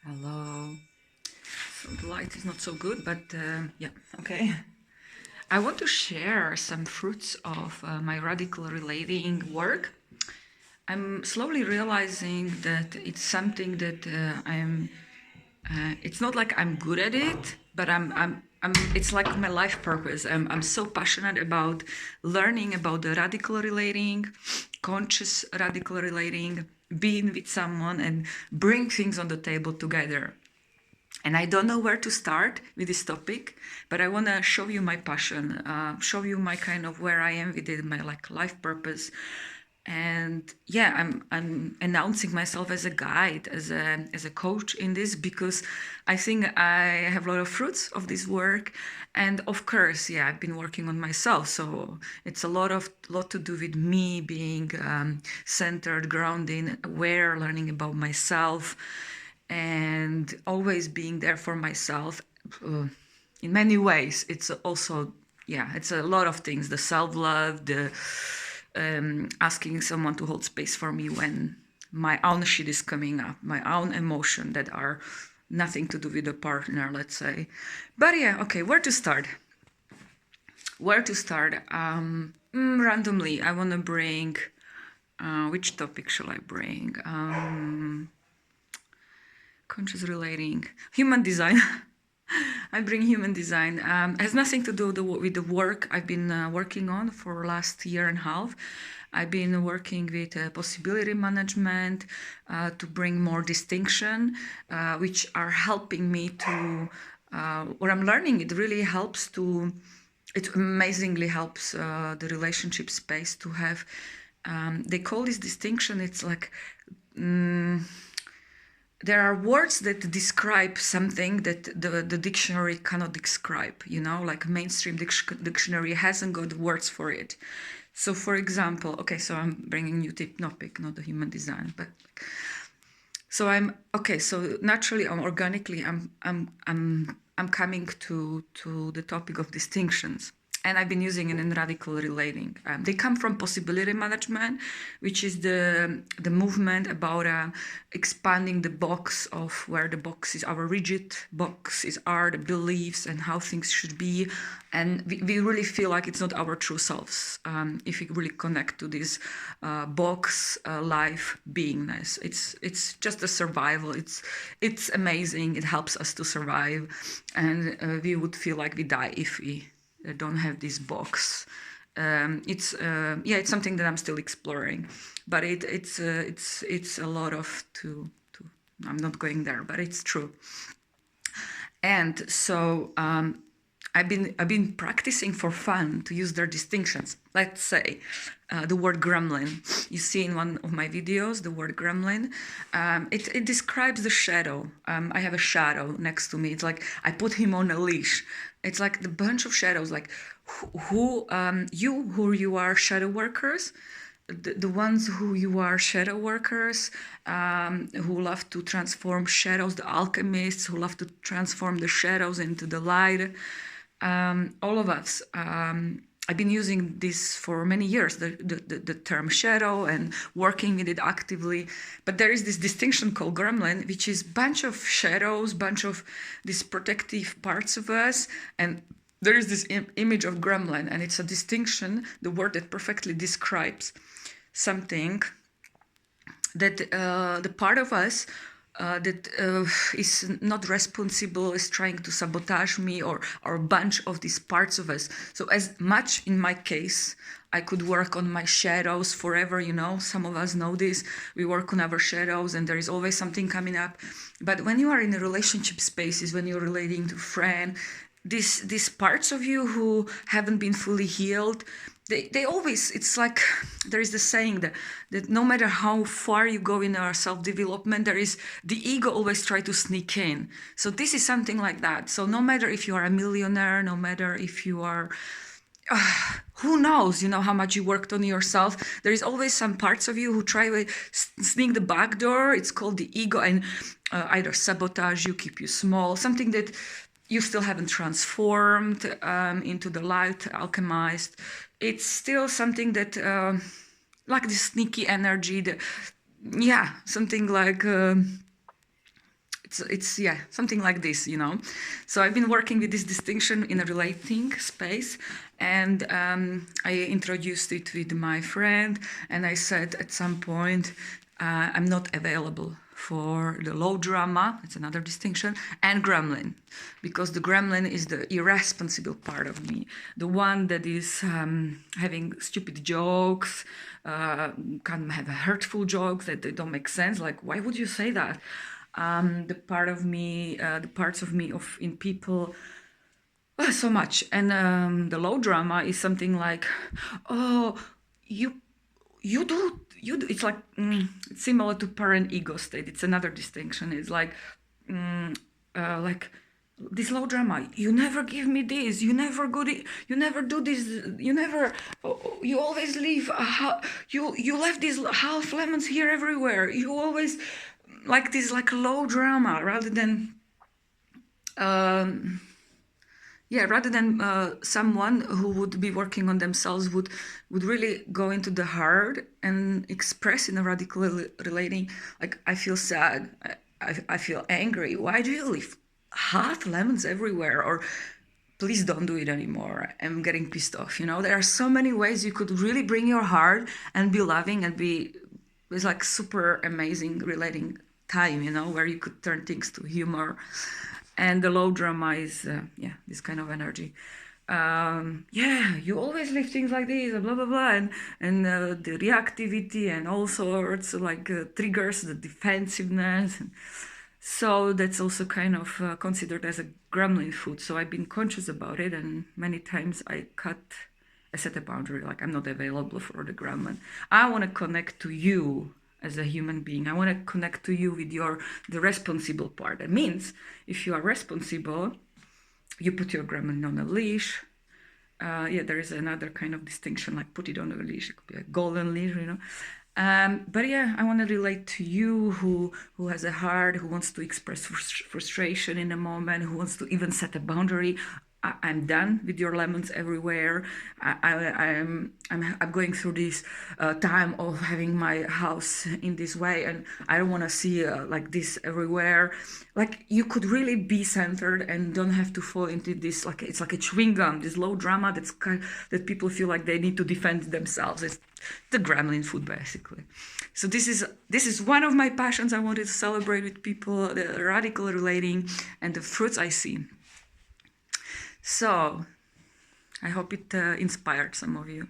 Hello. So the light is not so good, but yeah, okay. I want to share some fruits of my radical relating work. I'm slowly realizing that it's something that I'm. It's not like I'm good at it, but I'm. It's like my life purpose. I'm so passionate about learning about the radical relating, conscious radical relating, being with someone, and bring things on the table together. And I don't know where to start with this topic, but I want to show you my passion, show you my kind of where I am with it, my like life purpose. And yeah, I'm announcing myself as a guide, as a coach in this, because I think I have a lot of fruits of this work. And of course, yeah, I've been working on myself, so it's a lot to do with me being centered, grounded, aware, learning about myself, and always being there for myself. In many ways, it's also, yeah, it's a lot of things: the self-love, the asking someone to hold space for me when my own shit is coming up, my own emotion that are nothing to do with the partner, let's say. But yeah, okay, where to start? Randomly, I want to bring, which topic shall I bring? Conscious relating, human design. I bring human design. Has nothing to do with the work I've been working on for last year and a half. I've been working with possibility management to bring more distinction, which are helping me to. What I'm learning, it really helps to. It amazingly helps the relationship space to have. They call this distinction. It's like. There are words that describe something that the dictionary cannot describe, like mainstream dictionary hasn't got words for it. So for example, okay, so I'm bringing you tip topic, not the human design, but so so naturally, organically, I'm coming to the topic of distinctions, and I've been using it in radical relating. They come from possibility management, which is the movement about expanding the box of where the boxes, our rigid boxes are, the beliefs and how things should be, and we really feel like it's not our true selves if we really connect to this box life beingness. It's just a survival. It's amazing. It helps us to survive, and we would feel like we die if we don't have this box. It's something that I'm still exploring, but it's a lot of to. I'm not going there, but it's true. And so I've been practicing for fun to use their distinctions. Let's say the word gremlin. You see in one of my videos the word gremlin. It describes the shadow. I have a shadow next to me. It's like I put him on a leash. It's like the bunch of shadows. Like who you are, shadow workers. The ones who you are, shadow workers, who love to transform shadows, the alchemists who love to transform the shadows into the light. All of us. I've been using this for many years, the term shadow, and working with it actively. But there is this distinction called gremlin, which is bunch of shadows, bunch of these protective parts of us, and there is this image of gremlin, and it's a distinction, the word that perfectly describes something that the part of us that is not responsible, is trying to sabotage me, or a bunch of these parts of us. So as much in my case, I could work on my shadows forever, some of us know this. We work on our shadows and there is always something coming up. But when you are in a relationship spaces, when you're relating to a friend, these parts of you who haven't been fully healed, they always, it's like there is the saying that no matter how far you go in our self-development, there is the ego always try to sneak in. So this is something like that. So no matter if you are a millionaire, no matter if you are who knows, how much you worked on yourself, there is always some parts of you who try to sneak the back door. It's called the ego, and either sabotage you, keep you small, something that you still haven't transformed into the light, alchemized. It's still something that, like this sneaky energy, something like it's yeah, something like this, you know. So I've been working with this distinction in a relating space, and I introduced it with my friend, and I said at some point, I'm not available for the low drama, it's another distinction, and gremlin, because the gremlin is the irresponsible part of me, the one that is having stupid jokes, can have hurtful jokes that they don't make sense. Like, why would you say that? The part of me, the parts of me of in people, so much. And the low drama is something like, oh, you do. It's like it's similar to parent ego state. It's another distinction. It's like this low drama. You never give me this. You never you never do this. You never. You always leave. You left these half lemons here everywhere. You always like this, like low drama, rather than. Yeah, rather than someone who would be working on themselves would really go into the heart and express in a radical relating, like, I feel sad, I feel angry, why do you leave half lemons everywhere, or please don't do it anymore, I'm getting pissed off, you know. There are so many ways you could really bring your heart and be loving and be, it's like super amazing relating time, you know, where you could turn things to humor. And the low drama is, yeah, this kind of energy. Yeah, you always leave things like this, blah, blah, blah. And the reactivity and all sorts, like triggers, the defensiveness. So that's also kind of considered as a gremlin food. So I've been conscious about it. And many times I set a boundary, like, I'm not available for the gremlin. I want to connect to you as a human being. I want to connect to you with the responsible part. That means if you are responsible, you put your gremlin on a leash. Yeah, there is another kind of distinction, like put it on a leash. It could be a golden leash, you know. But yeah, I want to relate to you who has a heart, who wants to express frustration in a moment, who wants to even set a boundary. I'm done with your lemons everywhere. I'm going through this time of having my house in this way, and I don't want to see like this everywhere. Like, you could really be centered and don't have to fall into this, like, it's like a chewing gum, this low drama that people feel like they need to defend themselves. It's the gremlin food, basically. So this is one of my passions. I wanted to celebrate with people, the radical relating and the fruits I see. So, I hope it inspired some of you.